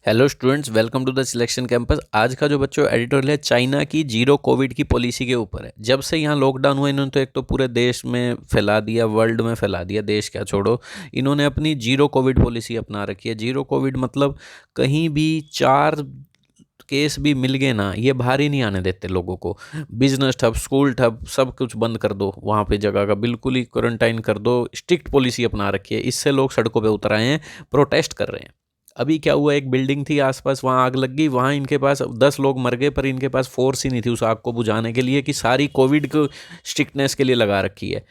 Hello students, welcome to the selection campus. आज का जो बच्चों एडिटोरियल है चाइना की जीरो कोविड की पॉलिसी के ऊपर है। जब से यहाँ लॉकडाउन हुआ इन्होंने तो एक तो पूरे देश में फैला दिया, वर्ल्ड में फैला दिया, देश क्या छोड़ो। इन्होंने अपनी जीरो कोविड पॉलिसी अपना रखी है। जीरो कोविड मतलब कहीं भी 4 केस भी मिल गए ना, ये बाहर ही नहीं आने देते लोगों को। बिजनेस ठप, स्कूल ठप, सब कुछ बंद कर दो, वहाँ पे जगह का बिल्कुल ही क्वारंटाइन कर दो। स्ट्रिक्ट पॉलिसी अपना रखी है। इससे लोग सड़कों पे उतर आए हैं, प्रोटेस्ट कर रहे हैं। अभी क्या हुआ, एक बिल्डिंग थी आसपास, वहाँ आग लग गई। वहाँ इनके पास 10 लोग मर गए, पर इनके पास फोर्स ही नहीं थी उस आग को बुझाने के लिए, कि सारी कोविड को स्ट्रिक्टनेस के लिए लगा रखी है।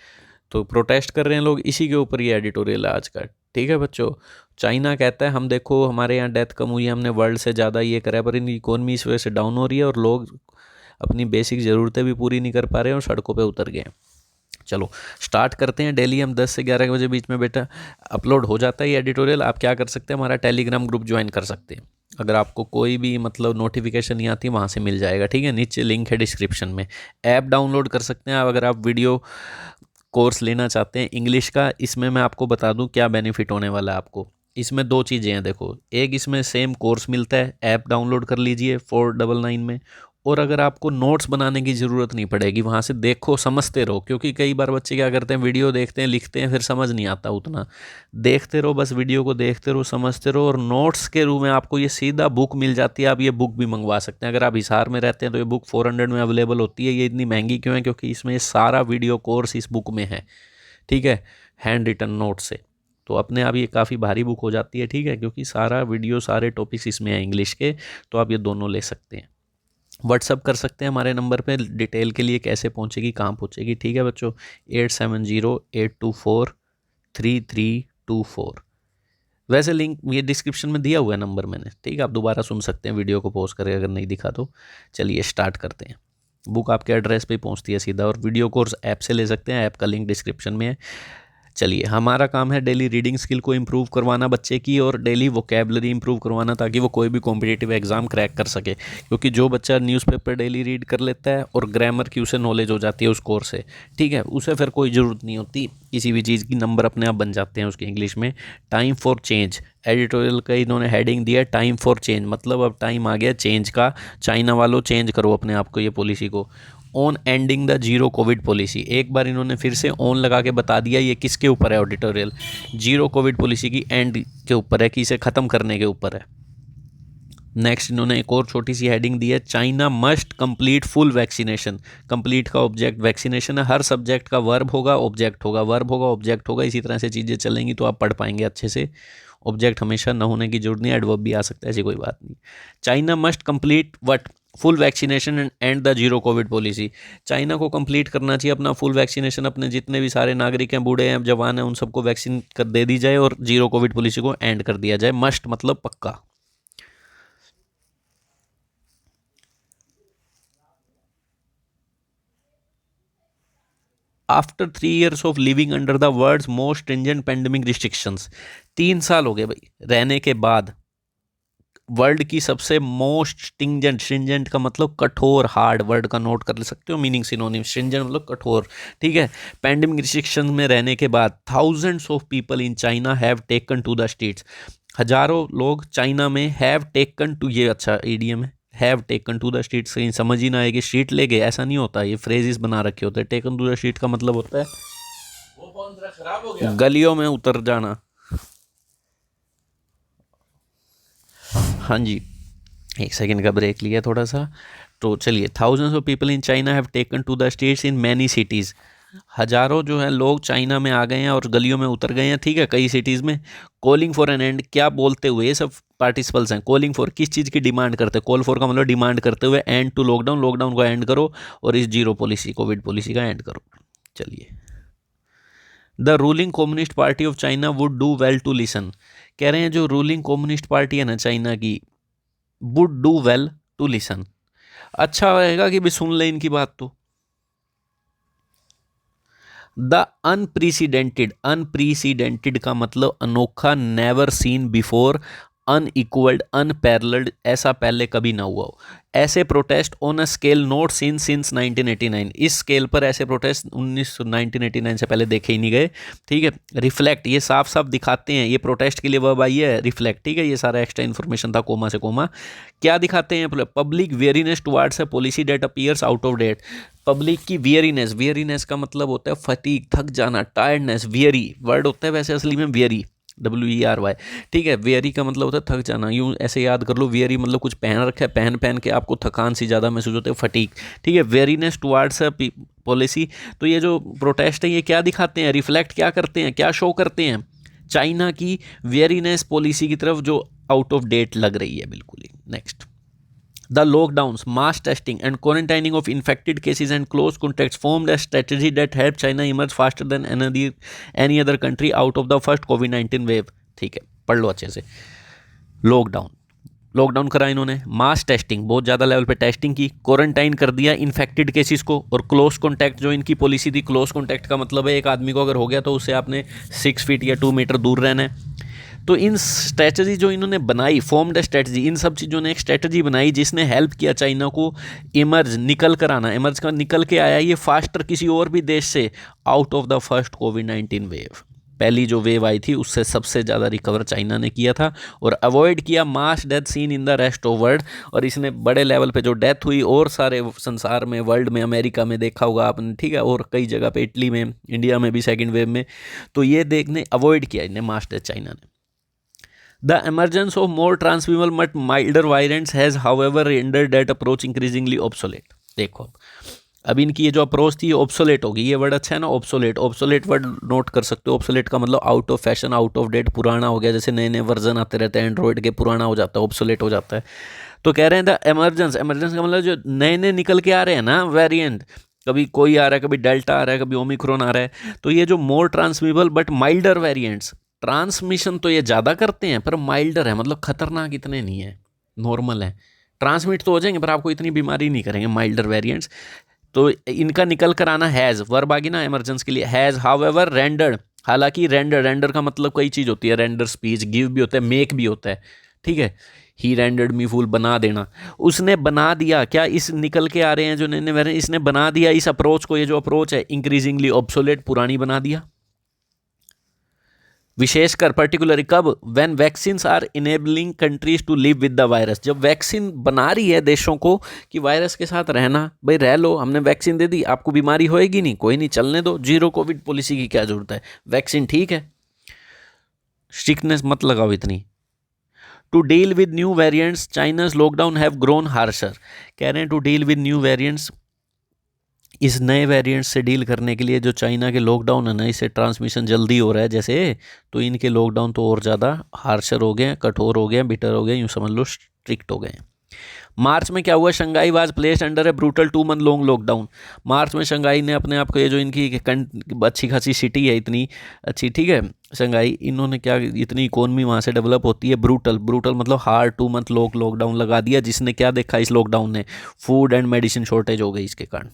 तो प्रोटेस्ट कर रहे हैं लोग, इसी के ऊपर ये एडिटोरियल है आज का। ठीक है बच्चों। चाइना कहता है हम देखो हमारे यहाँ डेथ कम हुई है, हमने वर्ल्ड से ज़्यादा ये करा है, पर इनकी इकोनॉमी इस वजह से डाउन हो रही है और लोग अपनी बेसिक ज़रूरतें भी पूरी नहीं कर पा रहे हैं और सड़कों पे उतर गए हैं। चलो स्टार्ट करते हैं। डेली हम 10 से 11 बजे बीच में बेटा अपलोड हो जाता है ये एडिटोरियल। आप क्या कर सकते हैं, हमारा टेलीग्राम ग्रुप ज्वाइन कर सकते हैं। अगर आपको कोई भी मतलब नोटिफिकेशन नहीं आती, वहाँ से मिल जाएगा। ठीक है, नीचे लिंक है डिस्क्रिप्शन में। ऐप डाउनलोड कर सकते हैं आप अगर आप वीडियो कोर्स लेना चाहते हैं इंग्लिश का। इसमें मैं आपको बता दूं क्या बेनिफिट होने वाला है आपको। इसमें दो चीज़ें हैं देखो, एक इसमें सेम कोर्स मिलता है, ऐप डाउनलोड कर लीजिए 499 में। और अगर आपको नोट्स बनाने की ज़रूरत नहीं पड़ेगी, वहाँ से देखो समझते रहो। क्योंकि कई बार बच्चे क्या करते हैं, वीडियो देखते हैं, लिखते हैं, फिर समझ नहीं आता उतना। देखते रहो, बस वीडियो को देखते रहो, समझते रहो, और नोट्स के रूप में आपको ये सीधा बुक मिल जाती है। आप ये बुक भी मंगवा सकते हैं। अगर आप हिसार में रहते हैं तो ये बुक 400 में अवेलेबल होती है। ये इतनी महंगी क्यों है, क्योंकि इसमें सारा वीडियो कोर्स इस बुक में है। ठीक है, हैंड रिटन नोट से। तो अपने आप ये काफ़ी भारी बुक हो जाती है। ठीक है, क्योंकि सारा वीडियो, सारे टॉपिक्स इसमें हैं इंग्लिश के। तो आप ये दोनों ले सकते हैं। व्हाट्सअप कर सकते हैं हमारे नंबर पे डिटेल के लिए, कैसे पहुंचेगी, कहाँ पहुंचेगी। ठीक है बच्चों, 8708243324। वैसे लिंक ये डिस्क्रिप्शन में दिया हुआ है नंबर मैंने। ठीक है, आप दोबारा सुन सकते हैं वीडियो को पॉज करके अगर नहीं दिखा तो। चलिए स्टार्ट करते हैं। बुक आपके एड्रेस पे पहुंचती है सीधा, और वीडियो कोर्स ऐप से ले सकते हैं। ऐप का लिंक डिस्क्रिप्शन में है। चलिए, हमारा काम है डेली रीडिंग स्किल को इम्प्रूव करवाना बच्चे की, और डेली वोकेबलरी इम्प्रूव करवाना, ताकि वो कोई भी कॉम्पिटिटिव एग्जाम क्रैक कर सके। क्योंकि जो बच्चा न्यूज़पेपर डेली रीड कर लेता है और ग्रामर की उसे नॉलेज हो जाती है उस कोर्स से, ठीक है, उसे फिर कोई ज़रूरत नहीं होती किसी भी चीज़ की, नंबर अपने आप बन जाते हैं उसके इंग्लिश में। टाइम फॉर चेंज एडिटोरियल का इन्होंने हेडिंग दिया, टाइम फॉर चेंज, मतलब अब टाइम आ गया चेंज का। चाइना वालों, चेंज करो अपने आप को, ये पॉलिसी को। On ending the zero covid policy, एक बार इन्होंने फिर से ऑन लगा के बता दिया। ये किसके ऊपर है ऑडिटोरियल? जीरो कोविड पॉलिसी की एंड के ऊपर है, कि इसे ख़त्म करने के ऊपर है। नेक्स्ट इन्होंने एक और छोटी सी हेडिंग दी है, China must complete full vaccination. Complete का ऑब्जेक्ट वैक्सीनेशन है, हर सब्जेक्ट का वर्ब होगा, ऑब्जेक्ट होगा, वर्ब होगा, ऑब्जेक्ट होगा। इसी तरह से चीज़ें चलेंगी तो आप पढ़ पाएंगे अच्छे से। ऑब्जेक्ट हमेशा न होने की जरूरत नहीं, एडवर्ब भी आ सकता है, ऐसी कोई बात नहीं। China must complete what full vaccination and and the zero covid policy. China को कंप्लीट करना चाहिए अपना फुल वैक्सीनेशन। अपने जितने भी सारे नागरिक हैं, बूढ़े हैं, जवान हैं, उन सबको वैक्सीन कर दे दी जाए, और जीरो कोविड पॉलिसी को एंड कर दिया जाए। मस्ट मतलब पक्का। After 3 years of living under the world's most stringent pandemic restrictions, 3 साल हो गए भाई रहने के बाद वर्ल्ड की सबसे मोस्ट स्ट्रिंजेंट, स्ट्रिंजेंट का मतलब कठोर, हार्ड, वर्ड का नोट कर सकते हो मीनिंग सिनोनिम। स्ट्रिंजेंट मतलब कठोर। ठीक है, पेंडेमिक रिस्ट्रिक्शन में रहने के बाद thousands of people in China have taken to the streets. हजारों लोग चाइना में हैव टेकन टू, ये अच्छा ईडीएम है, have taken to the streets. कहीं समझ ही ना आए कि स्ट्रीट ले गए, ऐसा नहीं होता। ये फ्रेजेस बना रखे होते हैं। टेकन टू द स्ट्रीट का मतलब होता है वो कौन सा खराब हो गया, गलियों में उतर जाना। हाँ जी, एक सेकंड का ब्रेक लिया थोड़ा सा। तो चलिए, thousands of people in China have taken to the streets in many cities. हजारों जो है लोग चाइना में आ गए हैं और गलियों में उतर गए हैं। ठीक है, कई सिटीज़ में। कॉलिंग फॉर एन एंड, क्या बोलते हुए, ये सब पार्टिसिपल्स हैं। कॉलिंग फॉर किस चीज़ की डिमांड करते हैं, कॉल फॉर का मतलब डिमांड करते हुए, एंड टू लॉकडाउन, लॉकडाउन को एंड करो, और इस जीरो पॉलिसी, कोविड पॉलिसी का एंड करो। चलिए, the ruling Communist Party of China would do well to listen. कह रहे हैं जो रूलिंग कम्युनिस्ट पार्टी है ना चाइना की, would do well to listen, अच्छा रहेगा कि भी सुन ले इनकी बात। तो द अनप्रेसिडेंटेड, अनप्रेसिडेंटेड का मतलब अनोखा, नेवर सीन बिफोर, अनइक्वल्ड, अनपैरेलल्ड, ऐसा पहले कभी ना हुआ हो। ऐसे protest on a scale note scene since 1989, इस स्केल पर ऐसे प्रोटेस्ट 1989 से पहले देखे ही नहीं गए। ठीक है, रिफ्लेक्ट, ये साफ साफ दिखाते हैं, ये प्रोटेस्ट के लिए वर्ब आई है रिफ्लेक्ट। ठीक है, ये सारा एक्स्ट्रा इन्फॉर्मेशन था कोमा से कोमा। क्या दिखाते हैं? Public wariness towards a policy that appears out of date. Public की वेरीनेस, वेरीनेस का मतलब होता है फटीग, थक जाना, टायर्डनेस। वेरी वर्ड होता है वैसे असली में वेरी, WERY। ठीक है, वेरी का मतलब होता है थक जाना। यूँ ऐसे याद कर लो, वेरी मतलब कुछ पहन रखा है, पहन पहन के आपको थकान सी ज़्यादा महसूस होती है, फटीक। ठीक है, वेरीनेस टुवार्ड्स अ पॉलिसी। तो ये जो प्रोटेस्ट है ये क्या दिखाते हैं, रिफ्लेक्ट क्या करते हैं, क्या शो करते हैं? चाइना की वेरीनेस पॉलिसी की तरफ जो आउट ऑफ डेट लग रही है बिल्कुल ही। Next, the lockdowns, mass testing, and quarantining of infected cases and close contacts formed a strategy that helped China emerge faster than any other country out of the first COVID-19 wave। ठीक है, पढ़ लो अच्छे से। Lockdown, lockdown करा इन्होंने, mass testing, बहुत ज़्यादा level पे टेस्टिंग की, क्वारंटाइन कर दिया इन्फेक्टेड केसेस को, और क्लोज कॉन्टैक्ट, जो इनकी पॉलिसी थी, क्लोज कॉन्टैक्ट का मतलब है एक आदमी को अगर हो गया तो उससे आपने 6 फीट या 2 मीटर दूर रहना है। तो इन स्ट्रेटजी जो इन्होंने बनाई, फॉर्म्ड स्ट्रेटजी, इन सब चीज़ों ने एक स्ट्रेटजी बनाई जिसने हेल्प किया चाइना को इमर्ज, निकल कर आना। इमर्ज का निकल के आया ये फास्टर किसी और भी देश से, out of the first covid wave. पहली जो वेव आई थी उससे सबसे ज़्यादा रिकवर चाइना ने किया था और अवॉइड किया mass death seen in the rest of world. और इसने बड़े लेवल पे जो डेथ हुई और सारे संसार में, वर्ल्ड में, अमेरिका में देखा होगा आपने, ठीक है, और कई जगह पे, इटली में, इंडिया में भी सेकेंड वेव में, तो ये देखने अवॉइड किया इन्हें मास डेथ चाइना ने। The emergence of more transmissible but milder variants has, however, rendered that approach increasingly obsolete। देखो अब इनकी ये जो अप्रोच थी ये ऑब्सोलेट होगी। ये वर्ड अच्छा है ना, ऑब्सोलेट। ऑब्सोलेट वर्ड नोट कर सकते हो। ऑब्सोलेट का मतलब out of fashion, out of date, पुराना हो गया। जैसे नए नए वर्जन आते रहते हैं एंड्रॉइड के, पुराना हो जाता है, ऑब्सोलेट हो जाता है। तो कह रहे हैं द एमरजेंस, एमरजेंस का मतलब जो नए नए निकल के आ रहे हैं ना वेरिएंट, कभी कोई आ रहा है, कभी डेल्टा आ रहा है, कभी ओमिक्रॉन आ रहा है। तो ये जो मोर ट्रांसमिबल बट माइल्डर वेरिएंट्स, ट्रांसमिशन तो ये ज़्यादा करते हैं पर माइल्डर है, मतलब खतरनाक इतने नहीं है, नॉर्मल है। ट्रांसमिट तो हो जाएंगे पर आपको इतनी बीमारी नहीं करेंगे, माइल्डर वेरिएंट्स। तो इनका निकल कर आना, हैज़ वर्ब आ गई ना इमरजेंस के लिए, हैज़ हाउएवर रेंडर्ड, हालांकि रेंडर, रेंडर का मतलब कई चीज़ होती है, रेंडर स्पीच, गिव भी होता है, मेक भी होता है। ठीक है, ही रेंडर्ड मी फूल, बना देना, उसने बना दिया। क्या इस निकल के आ रहे हैं जो नए नए वेरिएंट, इसने बना दिया इस अप्रोच को, ये जो अप्रोच है इंक्रीजिंगली ऑब्सोलेट, पुरानी बना दिया। विशेषकर पर्टिकुलरली कब, when vaccines are enabling countries to live with the virus, जब वैक्सीन बना रही है देशों को कि वायरस के साथ रहना, भाई रह लो, हमने वैक्सीन दे दी, आपको बीमारी होएगी नहीं, कोई नहीं, चलने दो, जीरो कोविड पॉलिसी की क्या जरूरत है, वैक्सीन ठीक है, स्ट्रिक्टनेस मत लगाओ इतनी। To deal with new variants China's lockdown have grown harsher, कह रहे हैं to deal with new variants, इस नए वेरिएंट से डील करने के लिए जो चाइना के लॉकडाउन है ना, इससे ट्रांसमिशन जल्दी हो रहा है जैसे, तो इनके लॉकडाउन तो और ज़्यादा हार्शर हो गए, कठोर हो गए, बिटर हो गए, यूँ समझ लो स्ट्रिक्ट हो गए। मार्च में क्या हुआ, Shanghai was placed under a brutal 2 month long lockdown. March में शंघाई ने अपने आप को, ये जो इनकी अच्छी खासी सिटी है, इतनी अच्छी, ठीक है, शंघाई, इन्होंने क्या, इतनी इकोनॉमी वहाँ से डेवलप होती है, ब्रूटल, ब्रूटल मतलब हार्ड, 2 मंथ लॉकडाउन लगा दिया, जिसने क्या देखा इस लॉकडाउन ने, फूड एंड मेडिसिन शॉर्टेज हो गई इसके कारण।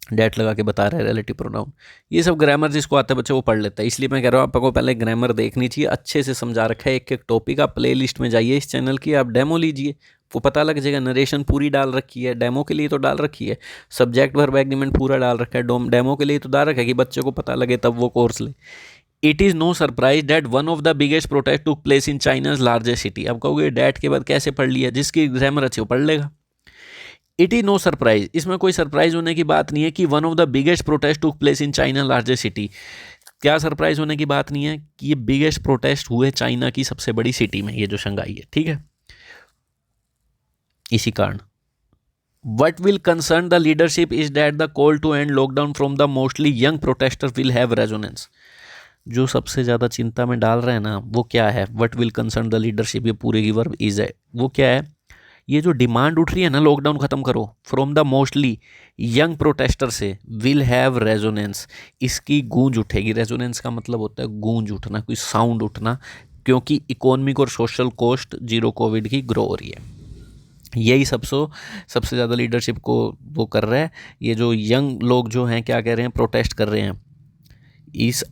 डेट लगा के बता रहे हैं रिलेटिव प्रोनाउन। ये सब ग्रामर जिसको आता है बच्चे वो पढ़ लेता है, इसलिए मैं कह रहा हूँ आपको पहले ग्रामर देखनी चाहिए, अच्छे से समझा रखा है एक एक टॉपिक। आप प्ले लिस्ट में जाइए इस चैनल की, आप डेमो लीजिए, वो पता लग जाएगा। नरेशन पूरी डाल रखी है, डेमो के लिए तो डाल रखी है, सब्जेक्ट वर्ब एग्रीमेंट पूरा डाल रखा है, डेमो के लिए तो डाल रखा है कि बच्चे को पता लगे तब वो कोर्स ले। It is no surprise that one of the biggest protest took place in China's largest city. आप कहोगे डैट के बाद कैसे पढ़ लिया, जिसकी ग्रामर अच्छी वो पढ़ लेगा। इट इज नो सरप्राइज, इसमें कोई सरप्राइज होने की बात नहीं है कि one of the biggest protest took place in China largest city. क्या सरप्राइज होने की बात नहीं है कि ये बिगेस्ट प्रोटेस्ट हुए चाइना की सबसे बड़ी सिटी में, ये जो शंघाई है, ठीक है, इसी कारण। What will concern the leadership is that the call to end lockdown from the mostly young protester will have resonance. जो सबसे ज़्यादा चिंता में डाल रहे हैं ना वो क्या है, what will concern the leadership, ये पूरे की वर्ब इज है, वो क्या है, ये जो डिमांड उठ रही है ना लॉकडाउन खत्म करो from the mostly young protester से, विल हैव रेजोनेंस, इसकी गूंज उठेगी। रेजोनेंस का मतलब होता है गूंज उठना, कोई साउंड उठना, क्योंकि इकोनॉमिक और सोशल कॉस्ट जीरो कोविड की ग्रो हो रही है। यही सबसे ज़्यादा लीडरशिप को वो कर रहा है। ये जो यंग लोग जो हैं क्या कह रहे हैं, प्रोटेस्ट कर रहे हैं, इस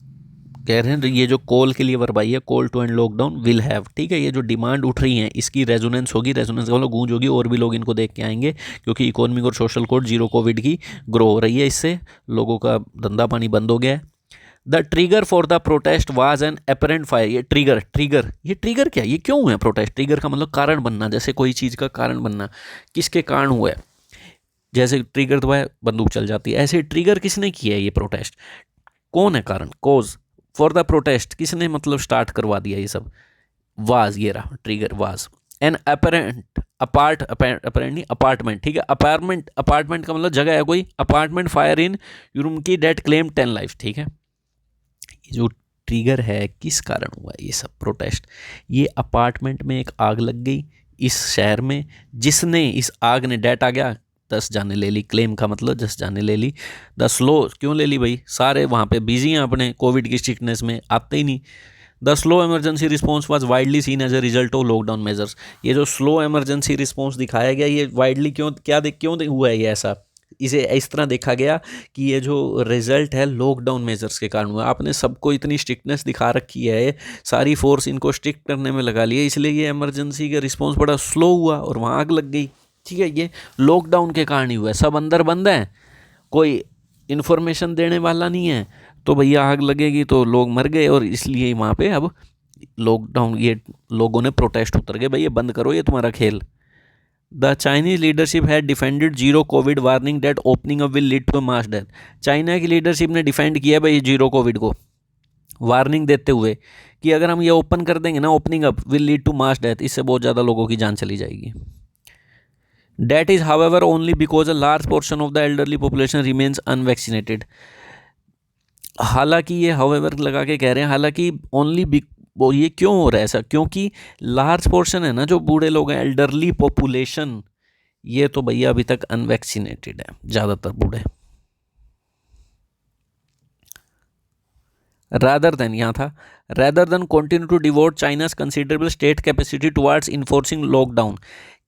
कह रहे हैं ये जो कॉल के लिए वर्ब आई है, call to end lockdown will have, ठीक है, ये जो डिमांड उठ रही है इसकी रेजोनेंस होगी, रेजोनेंस का मतलब गूंज होगी, और भी लोग इनको देख के आएंगे, क्योंकि इकोनॉमिक और सोशल कोड जीरो कोविड की ग्रो हो रही है, इससे लोगों का धंधा पानी बंद हो गया है। The trigger for the protest was an apparent fire, ये ट्रिगर क्या, ये क्यों है प्रोटेस्ट, ट्रिगर का मतलब कारण बनना, जैसे कोई चीज़ का कारण बनना, किसके कारण हुआ है, जैसे ट्रिगर तो है बंदूक चल जाती है, ऐसे ट्रिगर किसने किया है ये प्रोटेस्ट, कौन है कारण, कोज फॉर द प्रोटेस्ट किसने मतलब स्टार्ट करवा दिया ये सब, वाज, ये रहा trigger was an apparent apparent नहीं अपार्टमेंट, ठीक है, अपार्टमेंट का मतलब जगह है कोई, apartment fire in Urumqi that claimed 10 life, ठीक है। ये जो ट्रिगर है किस कारण हुआ ये सब प्रोटेस्ट, ये अपार्टमेंट में एक आग लग गई इस शहर में, जिसने इस आग ने, डेट आ गया 10 जाने ले ली, क्लेम का मतलब 10 जाने ले ली, द स्लो क्यों ले ली भाई, सारे वहाँ पे बिजी हैं अपने कोविड की स्ट्रिक्टनेस में, आते ही नहीं। The slow emergency response was widely seen as a result of lockdown measures, ये जो स्लो इमरजेंसी रिस्पॉन्स दिखाया गया ये वाइडली क्यों हुआ है ये ऐसा, इसे इस तरह देखा गया कि ये जो रिजल्ट है लॉकडाउन मेजर्स के कारण हुआ, आपने सबको इतनी स्ट्रिक्टनेस दिखा रखी है, सारी फोर्स इनको स्ट्रिक्ट करने में लगा लिया, इसलिए ये इमरजेंसी का रिस्पॉन्स बड़ा स्लो हुआ और वहाँ आग लग गई, ठीक है, ये लॉकडाउन के कारण ही हुआ है, सब अंदर बंद हैं, कोई इन्फॉर्मेशन देने वाला नहीं है, तो भैया आग लगेगी तो लोग मर गए, और इसलिए वहाँ पे अब लॉकडाउन, ये लोगों ने प्रोटेस्ट उतर गए, भाई ये बंद करो ये तुम्हारा खेल। The Chinese leadership had defended zero covid warning that opening up will lead to mass death, China की लीडरशिप ने डिफेंड किया भाई जीरो कोविड को, वार्निंग देते हुए कि अगर हम ये ओपन कर देंगे ना, opening up will lead to mass death, इससे बहुत ज़्यादा लोगों की जान चली जाएगी। That is, however, only because a large portion of the elderly population remains unvaccinated. हालांकि ये however लगा के कह रहे हैं, हालांकि only वो ये क्यों हो रहा है ऐसा, क्योंकि लार्ज पोर्शन है ना जो बूढ़े लोग हैं, एल्डरली पॉपुलेशन, ये तो भैया अभी तक अनवैक्सीनेटेड है ज़्यादातर बूढ़े। रादर देन यहाँ था, rather than continue to devote China's considerable state capacity towards enforcing lockdown,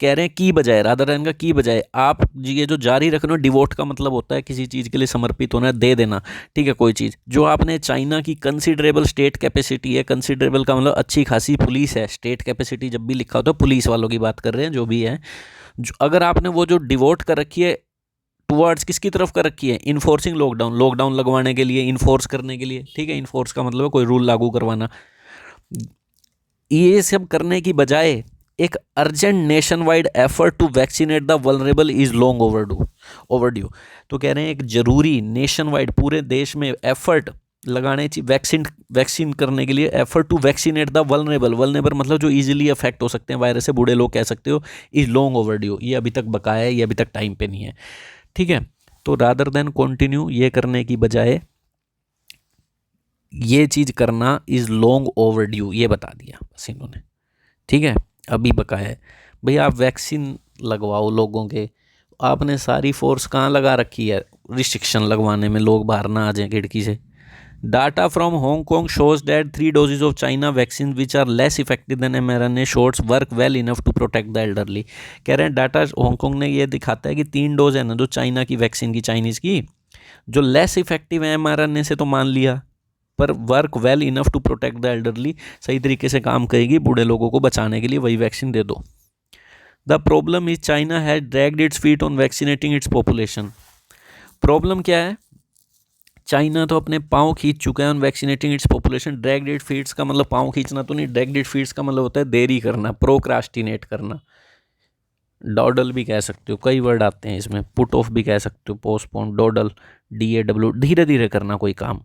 कह रहे हैं की बजाय, रादर देन का की बजाय, आप ये जो जारी रखना, डिवोट का मतलब होता है किसी चीज़ के लिए समर्पित होना, दे देना, ठीक है, कोई चीज़, जो आपने चाइना की कंसिडरेबल स्टेट कैपेसिटी है, कंसिडरेबल का मतलब अच्छी खासी पुलिस है, स्टेट कैपेसिटी जब भी लिखा होता है पुलिस वालों की बात कर रहे हैं जो भी है, अगर आपने वो जो डिवोट कर रखी है टुवर्ड्स किसकी तरफ कर रखी है, इन्फोर्सिंग लॉकडाउन, लॉकडाउन लगवाने के लिए, इन्फोर्स करने के लिए, ठीक है, इन्फोर्स का मतलब है कोई रूल लागू करवाना, ये सब करने की बजाय एक urgent nationwide effort to vaccinate the vulnerable is long overdue, तो कह रहे हैं एक जरूरी नेशन वाइड पूरे देश में एफर्ट लगाने चाहिए वैक्सीन करने के लिए, effort to vaccinate the vulnerable मतलब जो इजीली अफेक्ट हो सकते हैं वायरस से, बूढ़े लोग कह सकते हो, इज लॉन्ग ओवरड्यू, ये अभी तक बकाया है, ये अभी तक टाइम पे नहीं है, ठीक है। तो रादर देन कंटिन्यू, ये करने की बजाय ये चीज़ करना इज़ लॉन्ग ओवरड्यू, ये बता दिया बस इन्होंने, ठीक है, अभी बकाया है। भैया आप वैक्सीन लगवाओ लोगों के, आपने सारी फोर्स कहाँ लगा रखी है रिस्ट्रिक्शन लगवाने में, लोग बाहर ना आ जाएं खिड़की से। Data from Hong Kong shows that 3 doses of China vaccine which are less effective than mRNA shots work well enough to protect the elderly, कह रहे हैं डाटा हांगकांग ने ये दिखाता है कि 3 डोज है ना जो चाइना की वैक्सीन की, चाइनीज़ की, जो लेस इफेक्टिव है mRNA से तो मान लिया, पर work well enough to protect the elderly, सही तरीके से काम करेगी बूढ़े लोगों को बचाने के लिए, वही वैक्सीन दे दो। The problem is China has dragged its feet on vaccinating its population, problem क्या है, चाइना तो अपने पाँव खींच चुका है on vaccinating its population, dragged it feets का मतलब पाँव खींचना तो नहीं, ड्रैग्ड इट फीट्स का मतलब होता है देरी करना, प्रोक्रास्टिनेट करना, डॉडल भी कह सकते हो, कई वर्ड आते हैं इसमें, पुट ऑफ भी कह सकते हो, पोस्टपोन, डॉडल, DAW, धीरे धीरे करना कोई काम।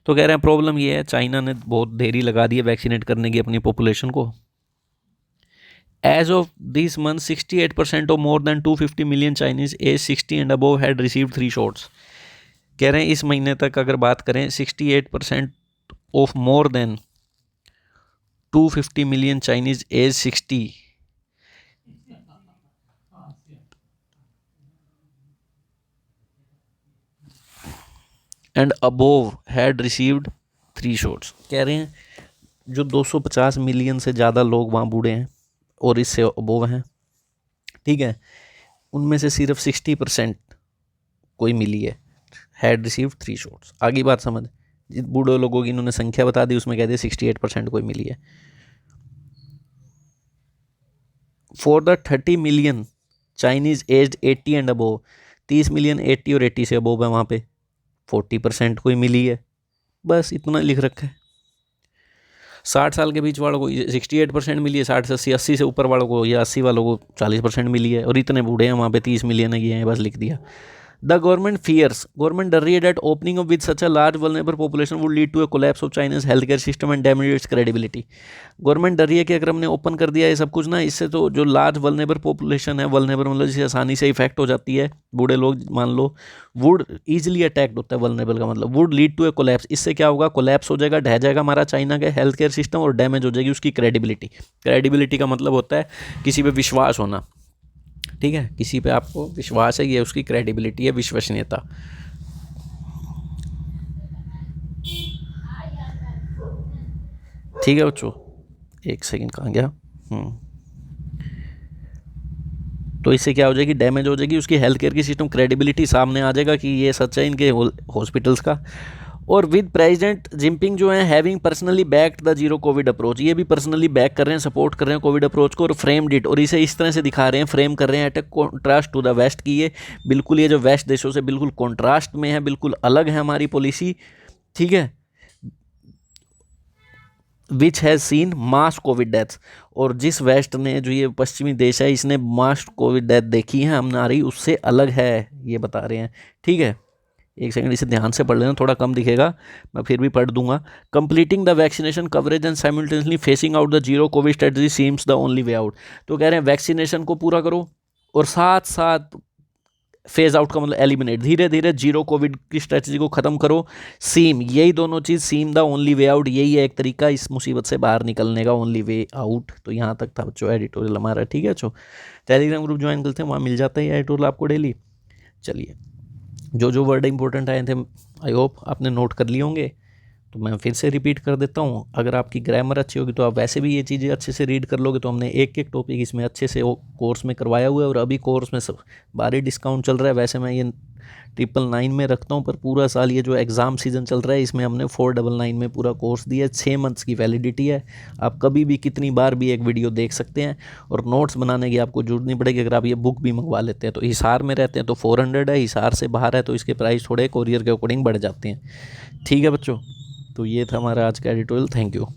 तो कह रहे हैं प्रॉब्लम ये है चाइना ने बहुत देरी लगा दी है वैक्सीनेट करने की अपनी पॉपुलेशन को। As of this month 68% of more than 250 million Chinese age 60 and above had received 3 shots, कह रहे हैं इस महीने तक अगर बात करें 68% of more than 250 million Chinese age 60 and above had received 3 shots, कह रहे हैं जो 250 मिलियन से ज़्यादा लोग वहाँ बूढ़े हैं और इससे अबोव हैं, ठीक है, उनमें से सिर्फ 60% कोई मिली है, हैड रिसीव्ड 3 शॉट्स। आगे बात समझ, बूढ़े लोगों की इन्होंने संख्या बता दी, उसमें कह दिया 68% को ही मिली है। For the 30 million Chinese aged 80 and above, 30 million 80 और 80 से अबोव है, वहाँ पे 40% को ही मिली है। बस इतना लिख रखा है। 60 साल के बीच वालों को 68% मिली है, 60 से 80, 80 से ऊपर वालों को या 80 वालों को 40% मिली है, और इतने बूढ़े हैं वहाँ पे 30 मिलियन है, ये है, बस लिख दिया। द गवर्नमेंट फियर्स, गवर्नमेंट डर रही है that opening up with such a large vulnerable population would lead to a collapse of China's healthcare system and damage its credibility। Government डर रही है कि अगर हमने ओपन कर दिया ये सब कुछ ना, इससे तो जो लार्ज वल्नेबल पॉपुलेशन है, वल्नेबल मतलब जिसे आसानी से इफेक्ट हो जाती है, बूढ़े लोग मान लो, वुड ईजिली अटैक्ड होता है, वल्नेबल का मतलब would lead to a collapse, इससे क्या होगा, कोलैप्स हो जाएगा, ढह जाएगा हमारा चाइना का हेल्थ केयर सिस्टम, और डैमेज हो जाएगी उसकी क्रेडिबिलिटी। क्रेडिबिलिटी का मतलब होता है किसी पे विश्वास होना, ठीक है, किसी पे आपको विश्वास है, ये उसकी क्रेडिबिलिटी है, विश्वसनीयता। ठीक है बच्चों, एक सेकंड, कहाँ गया। तो इससे क्या हो जाएगी, डैमेज हो जाएगी उसकी हेल्थ केयर की सिस्टम, क्रेडिबिलिटी सामने आ जाएगा कि ये सच है इनके हॉस्पिटल्स का। और विद प्रेसिडेंट जिनपिंग जो है having personally backed the zero Covid approach, ये भी पर्सनली बैक कर रहे हैं, सपोर्ट कर रहे हैं कोविड अप्रोच को, और फ्रेम्ड इट, और इसे इस तरह से दिखा रहे हैं, फ्रेम कर रहे हैं at a contrast to the West, की ये बिल्कुल, ये जो वेस्ट देशों से बिल्कुल कॉन्ट्रास्ट में है, बिल्कुल अलग है हमारी पॉलिसी, ठीक है, which has seen mass Covid deaths, और जिस वेस्ट ने, जो ये पश्चिमी देश है, इसने मास कोविड डेथ देखी है हमारी, उससे अलग है, ये बता रहे हैं। ठीक है, एक सेकंड इसे ध्यान से पढ़ लेना, थोड़ा कम दिखेगा, मैं फिर भी पढ़ दूंगा। Completing the vaccination coverage and simultaneously facing out the zero Covid strategy seems the only way out. तो कह रहे हैं वैक्सीनेशन को पूरा करो और साथ साथ फेज आउट का मतलब एलिमिनेट, धीरे धीरे जीरो कोविड की स्ट्रेटजी को खत्म करो। सीम, यही दोनों चीज़, seem the only way out, यही है एक तरीका इस मुसीबत से बाहर निकलने का, ओनली वे आउट। तो यहाँ तक था बच्चों एडिटोरियल हमारा, ठीक है बच्चों। टेलीग्राम ग्रुप ज्वाइन करते हैं, वहाँ मिल जाता है एडिटोरियल आपको डेली। चलिए, जो वर्ड इंपॉर्टेंट आए थे आई होप आपने नोट कर लिए होंगे, तो मैं फिर से रिपीट कर देता हूँ। अगर आपकी ग्रामर अच्छी होगी तो आप वैसे भी ये चीज़ें अच्छे से रीड कर लोगे। तो हमने एक एक टॉपिक इसमें अच्छे से कोर्स में करवाया हुआ है, और अभी कोर्स में सब भारी डिस्काउंट चल रहा है। वैसे मैं ये 999 में रखता हूँ, पर पूरा साल ये जो एग्ज़ाम सीज़न चल रहा है इसमें हमने 499 में पूरा कोर्स दिया है। 6 मंथ्स की वैलिडिटी है, आप कभी भी कितनी बार भी एक वीडियो देख सकते हैं, और नोट्स बनाने की आपको जरूरत नहीं पड़ेगी। अगर आप ये बुक भी मंगवा लेते हैं तो हिसार में रहते हैं तो 400 है, हिसार से बाहर है तो इसके प्राइस थोड़े कोरियर के अकॉर्डिंग बढ़ जाते हैं। ठीक है बच्चों, तो ये था हमारा आज का एडिटोरियल। Thank you.